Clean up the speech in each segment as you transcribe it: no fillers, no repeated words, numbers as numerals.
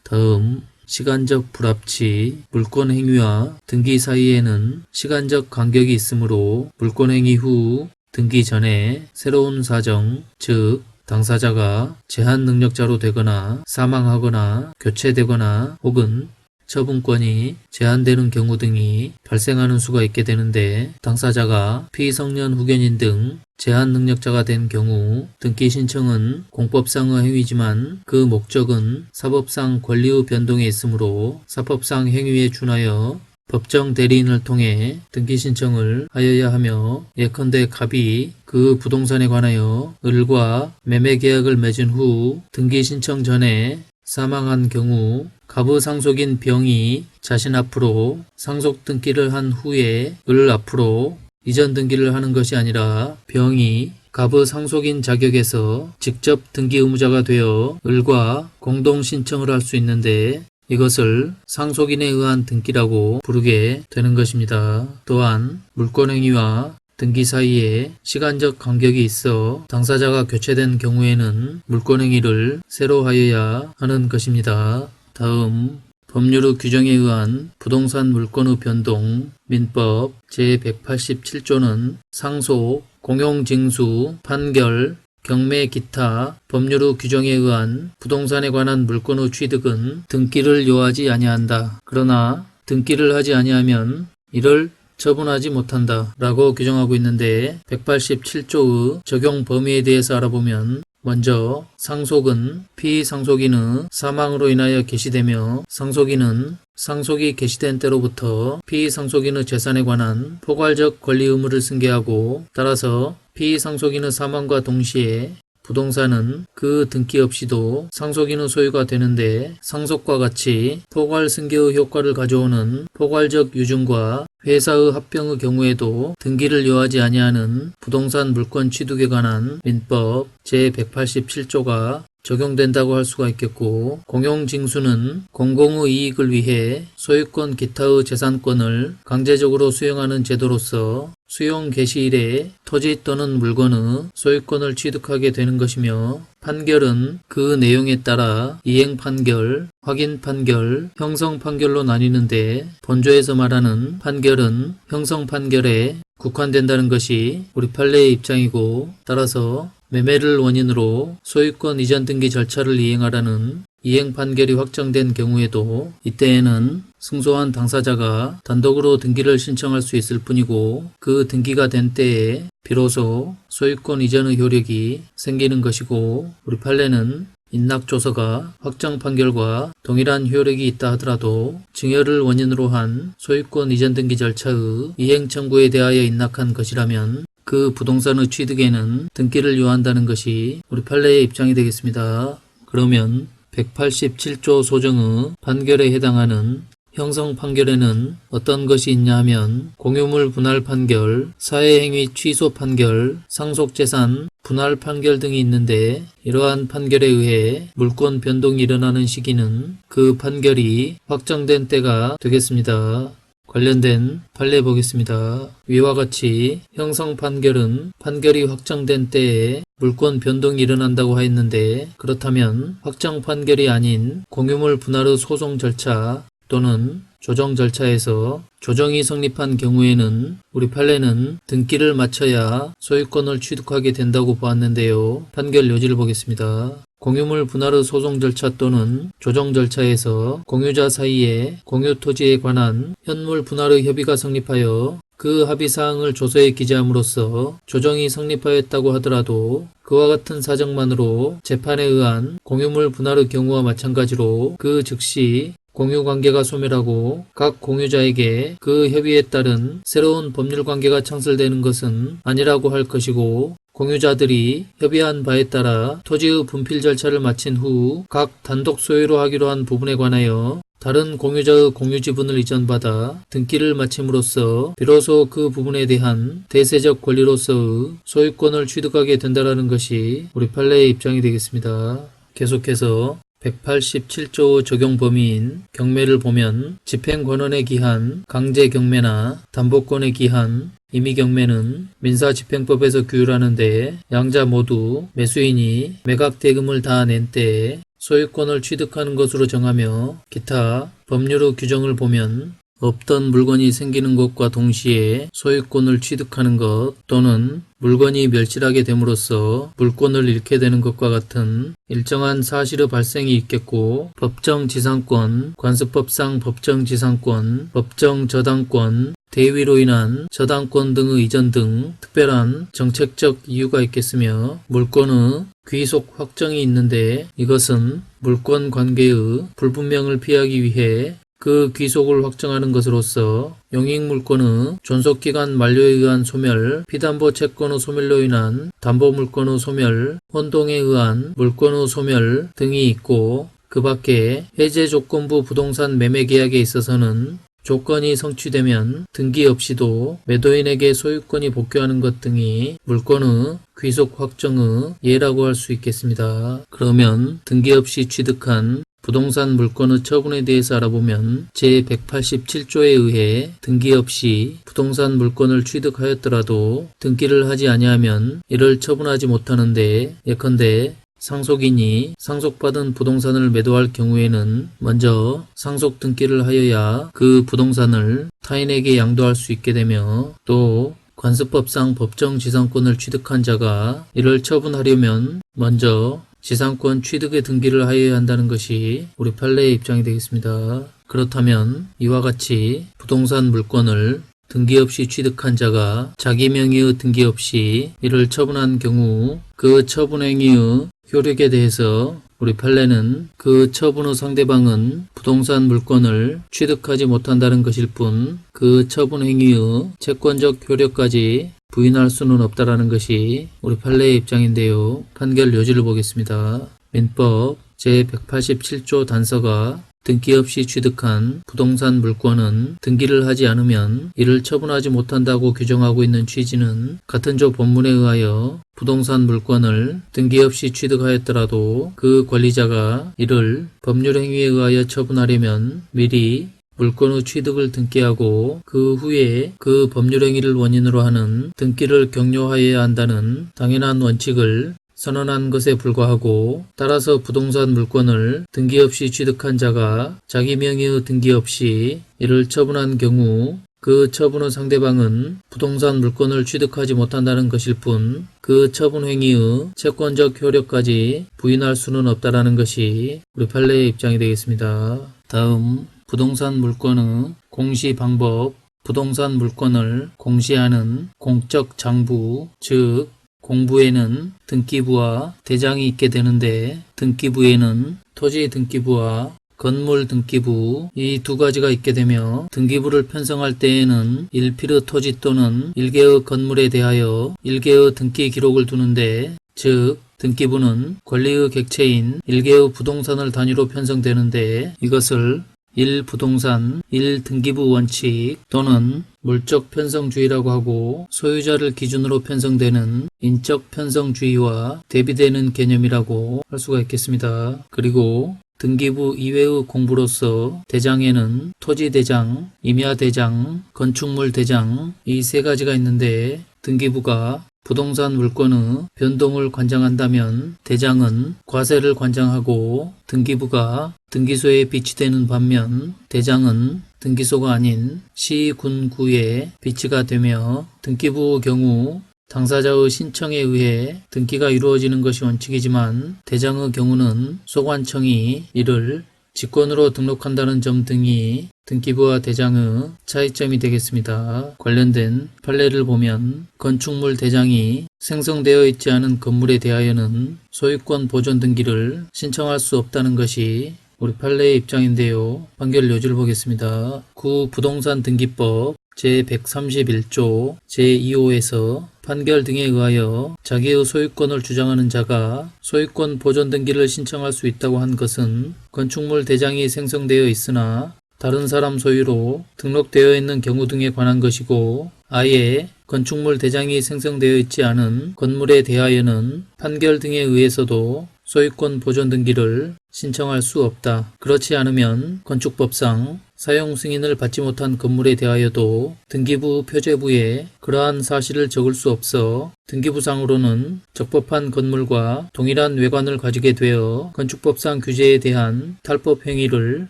다음 시간적 불합치, 물권행위와 등기 사이에는 시간적 간격이 있으므로 물권행위 후 등기 전에 새로운 사정, 즉 당사자가 제한 능력자로 되거나 사망하거나 교체되거나 혹은 처분권이 제한되는 경우 등이 발생하는 수가 있게 되는데, 당사자가 피성년 후견인 등 제한 능력자가 된 경우 등기 신청은 공법상의 행위지만 그 목적은 사법상 권리의 변동에 있으므로 사법상 행위에 준하여 법정 대리인을 통해 등기 신청을 하여야 하며, 예컨대 갑이 그 부동산에 관하여 을과 매매 계약을 맺은 후 등기 신청 전에 사망한 경우 갑의 상속인 병이 자신 앞으로 상속 등기를 한 후에 을 앞으로 이전 등기를 하는 것이 아니라 병이 갑의 상속인 자격에서 직접 등기 의무자가 되어 을과 공동 신청을 할 수 있는데, 이것을 상속인에 의한 등기라고 부르게 되는 것입니다. 또한 물권행위와 등기 사이에 시간적 간격이 있어 당사자가 교체된 경우에는 물권행위를 새로 하여야 하는 것입니다. 다음 법률의 규정에 의한 부동산 물권의 변동 민법 제187조는 상속, 공용징수, 판결, 경매 기타 법률의 규정에 의한 부동산에 관한 물권의 취득은 등기를 요하지 아니한다. 그러나 등기를 하지 아니하면 이를 처분하지 못한다 라고 규정하고 있는데, 187조의 적용 범위에 대해서 알아보면 먼저 상속은 피상속인의 사망으로 인하여 개시되며, 상속인은 상속이 개시된 때로부터 피상속인의 재산에 관한 포괄적 권리 의무를 승계하고, 따라서 피상속인의 사망과 동시에 부동산은 그 등기 없이도 상속인의 소유가 되는데, 상속과 같이 포괄 승계의 효과를 가져오는 포괄적 유증과 회사의 합병의 경우에도 등기를 요하지 아니하는 부동산 물권 취득에 관한 민법 제187조가 적용된다고 할 수가 있겠고, 공용징수는 공공의 이익을 위해 소유권 기타의 재산권을 강제적으로 수용하는 제도로서 수용 개시일에 토지 또는 물건의 소유권을 취득하게 되는 것이며, 판결은 그 내용에 따라 이행 판결, 확인 판결, 형성 판결로 나뉘는데, 본조에서 말하는 판결은 형성 판결에 국한된다는 것이 우리 판례의 입장이고, 따라서 매매를 원인으로 소유권 이전 등기 절차를 이행하라는 이행 판결이 확정된 경우에도 이때에는 승소한 당사자가 단독으로 등기를 신청할 수 있을 뿐이고, 그 등기가 된 때에 비로소 소유권 이전의 효력이 생기는 것이고, 우리 판례는 인낙조서가 확정 판결과 동일한 효력이 있다 하더라도 증여를 원인으로 한 소유권 이전 등기 절차의 이행 청구에 대하여 인낙한 것이라면 그 부동산의 취득에는 등기를 요한다는 것이 우리 판례의 입장이 되겠습니다. 그러면 187조 소정의 판결에 해당하는 형성 판결에는 어떤 것이 있냐 하면, 공유물 분할 판결, 사회행위 취소 판결, 상속재산 분할 판결 등이 있는데, 이러한 판결에 의해 물권 변동이 일어나는 시기는 그 판결이 확정된 때가 되겠습니다. 관련된 판례 보겠습니다. 위와 같이 형성 판결은 판결이 확정된 때에 물권 변동이 일어난다고 하였는데, 그렇다면 확정 판결이 아닌 공유물 분할의 소송 절차 또는 조정 절차에서 조정이 성립한 경우에는 우리 판례는 등기를 마쳐야 소유권을 취득하게 된다고 보았는데요. 판결 요지를 보겠습니다. 공유물 분할의 소송 절차 또는 조정 절차에서 공유자 사이에 공유 토지에 관한 현물 분할의 협의가 성립하여 그 합의사항을 조서에 기재함으로써 조정이 성립하였다고 하더라도, 그와 같은 사정만으로 재판에 의한 공유물 분할의 경우와 마찬가지로 그 즉시 공유관계가 소멸하고 각 공유자에게 그 협의에 따른 새로운 법률관계가 창설되는 것은 아니라고 할 것이고, 공유자들이 협의한 바에 따라 토지의 분필 절차를 마친 후 각 단독 소유로 하기로 한 부분에 관하여 다른 공유자의 공유지분을 이전받아 등기를 마침으로써 비로소 그 부분에 대한 대세적 권리로서의 소유권을 취득하게 된다는 것이 우리 판례의 입장이 되겠습니다. 계속해서 187조 적용 범위인 경매를 보면, 집행권원의 기한, 강제경매나 담보권의 기한, 임의경매는 민사집행법에서 규율하는데, 양자 모두 매수인이 매각대금을 다 낸 때에 소유권을 취득하는 것으로 정하며 기타 법률의 규정을 보면 없던 물건이 생기는 것과 동시에 소유권을 취득하는 것 또는 물건이 멸실하게 됨으로써 물권을 잃게 되는 것과 같은 일정한 사실의 발생이 있겠고 법정지상권, 관습법상 법정지상권, 법정저당권, 대위로 인한 저당권 등의 이전 등 특별한 정책적 이유가 있겠으며 물권의 귀속 확정이 있는데 이것은 물권 관계의 불분명을 피하기 위해 그 귀속을 확정하는 것으로서 용익물권의 존속기간 만료에 의한 소멸, 피담보 채권의 소멸로 인한 담보물권의 소멸, 혼동에 의한 물권의 소멸 등이 있고 그 밖에 해제조건부 부동산 매매계약에 있어서는 조건이 성취되면 등기 없이도 매도인에게 소유권이 복귀하는 것 등이 물권의 귀속 확정의 예라고 할 수 있겠습니다. 그러면 등기 없이 취득한 부동산 물권의 처분에 대해서 알아보면 제187조에 의해 등기 없이 부동산 물권을 취득하였더라도 등기를 하지 아니하면 이를 처분하지 못하는데 예컨대 상속인이 상속받은 부동산을 매도할 경우에는 먼저 상속 등기를 하여야 그 부동산을 타인에게 양도할 수 있게 되며 또 관습법상 법정지상권을 취득한 자가 이를 처분하려면 먼저 지상권 취득의 등기를 하여야 한다는 것이 우리 판례의 입장이 되겠습니다. 그렇다면 이와 같이 부동산 물권을 등기 없이 취득한 자가 자기 명의의 등기 없이 이를 처분한 경우 그 처분 행위의 효력에 대해서 우리 판례는 그 처분의 상대방은 부동산 물권을 취득하지 못한다는 것일 뿐 그 처분 행위의 채권적 효력까지 부인할 수는 없다라는 것이 우리 판례의 입장인데요. 판결 요지를 보겠습니다. 민법 제187조 단서가 등기 없이 취득한 부동산 물권은 등기를 하지 않으면 이를 처분하지 못한다고 규정하고 있는 취지는 같은 조 본문에 의하여 부동산 물권을 등기 없이 취득하였더라도 그 권리자가 이를 법률 행위에 의하여 처분하려면 미리 물권의 취득을 등기하고 그 후에 그 법률 행위를 원인으로 하는 등기를 격려하여야 한다는 당연한 원칙을 선언한 것에 불과하고 따라서 부동산 물권을 등기 없이 취득한 자가 자기 명의의 등기 없이 이를 처분한 경우 그 처분의 상대방은 부동산 물권을 취득하지 못한다는 것일 뿐 그 처분 행위의 채권적 효력까지 부인할 수는 없다라는 것이 우리 판례의 입장이 되겠습니다. 다음 부동산 물권의 공시 방법, 부동산 물권을 공시하는 공적 장부, 즉 공부에는 등기부와 대장이 있게 되는데 등기부에는 토지 등기부와 건물 등기부 이 두 가지가 있게 되며 등기부를 편성할 때에는 1필의 토지 또는 1개의 건물에 대하여 1개의 등기 기록을 두는데 즉 등기부는 권리의 객체인 1개의 부동산을 단위로 편성되는데 이것을 1부동산 1등기부 원칙 또는 물적 편성주의라고 하고 소유자를 기준으로 편성되는 인적 편성주의와 대비되는 개념이라고 할 수가 있겠습니다. 그리고 등기부 이외의 공부로서 대장에는 토지대장, 임야대장, 건축물대장 이 세 가지가 있는데 등기부가 부동산 물권의 변동을 관장한다면 대장은 과세를 관장하고 등기부가 등기소에 비치되는 반면 대장은 등기소가 아닌 시, 군, 구에 비치가 되며 등기부의 경우 당사자의 신청에 의해 등기가 이루어지는 것이 원칙이지만 대장의 경우는 소관청이 이를 직권으로 등록한다는 점 등이 등기부와 대장의 차이점이 되겠습니다. 관련된 판례를 보면 건축물 대장이 생성되어 있지 않은 건물에 대하여는 소유권 보존 등기를 신청할 수 없다는 것이 우리 판례의 입장인데요. 판결 요지를 보겠습니다. 부동산 등기법 제131조 제2호에서 판결 등에 의하여 자기의 소유권을 주장하는 자가 소유권 보존 등기를 신청할 수 있다고 한 것은 건축물 대장이 생성되어 있으나 다른 사람 소유로 등록되어 있는 경우 등에 관한 것이고 아예 건축물 대장이 생성되어 있지 않은 건물에 대하여는 판결 등에 의해서도 소유권 보존 등기를 신청할 수 없다. 그렇지 않으면 건축법상 사용 승인을 받지 못한 건물에 대하여도 등기부 표제부에 그러한 사실을 적을 수 없어 등기부상으로는 적법한 건물과 동일한 외관을 가지게 되어 건축법상 규제에 대한 탈법 행위를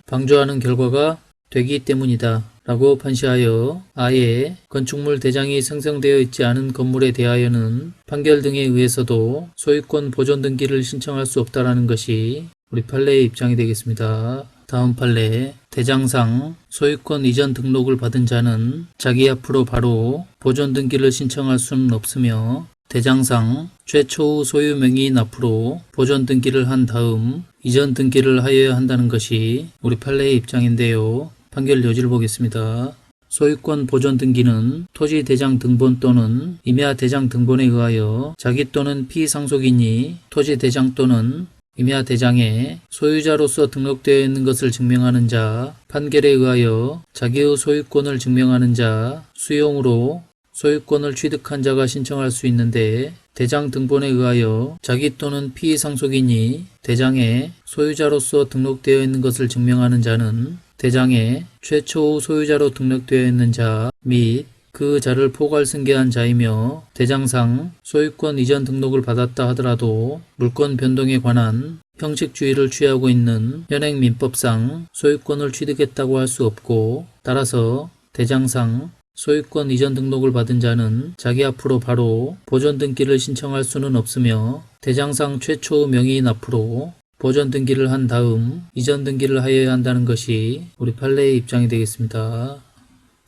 방조하는 결과가 되기 때문이다 라고 판시하여 아예 건축물 대장이 생성되어 있지 않은 건물에 대하여는 판결 등에 의해서도 소유권 보존 등기를 신청할 수 없다라는 것이 우리 판례의 입장이 되겠습니다. 다음 판례, 대장상 소유권 이전 등록을 받은 자는 자기 앞으로 바로 보존 등기를 신청할 수는 없으며 대장상 최초의 소유 명의인 앞으로 보존 등기를 한 다음 이전 등기를 하여야 한다는 것이 우리 판례의 입장인데요. 판결 요지를 보겠습니다. 소유권 보존 등기는 토지 대장 등본 또는 임야 대장 등본에 의하여 자기 또는 피상속인이 토지 대장 또는 임야 대장에 소유자로서 등록되어 있는 것을 증명하는 자, 판결에 의하여 자기의 소유권을 증명하는 자, 수용으로 소유권을 취득한 자가 신청할 수 있는데 대장 등본에 의하여 자기 또는 피상속인이 대장에 소유자로서 등록되어 있는 것을 증명하는 자는 대장에 최초 소유자로 등록되어 있는 자 및 그 자를 포괄 승계한 자이며 대장상 소유권 이전 등록을 받았다 하더라도 물권 변동에 관한 형식주의를 취하고 있는 현행민법상 소유권을 취득했다고 할 수 없고 따라서 대장상 소유권 이전 등록을 받은 자는 자기 앞으로 바로 보존 등기를 신청할 수는 없으며 대장상 최초 명의인 앞으로 보존 등기를 한 다음 이전 등기를 하여야 한다는 것이 우리 판례의 입장이 되겠습니다.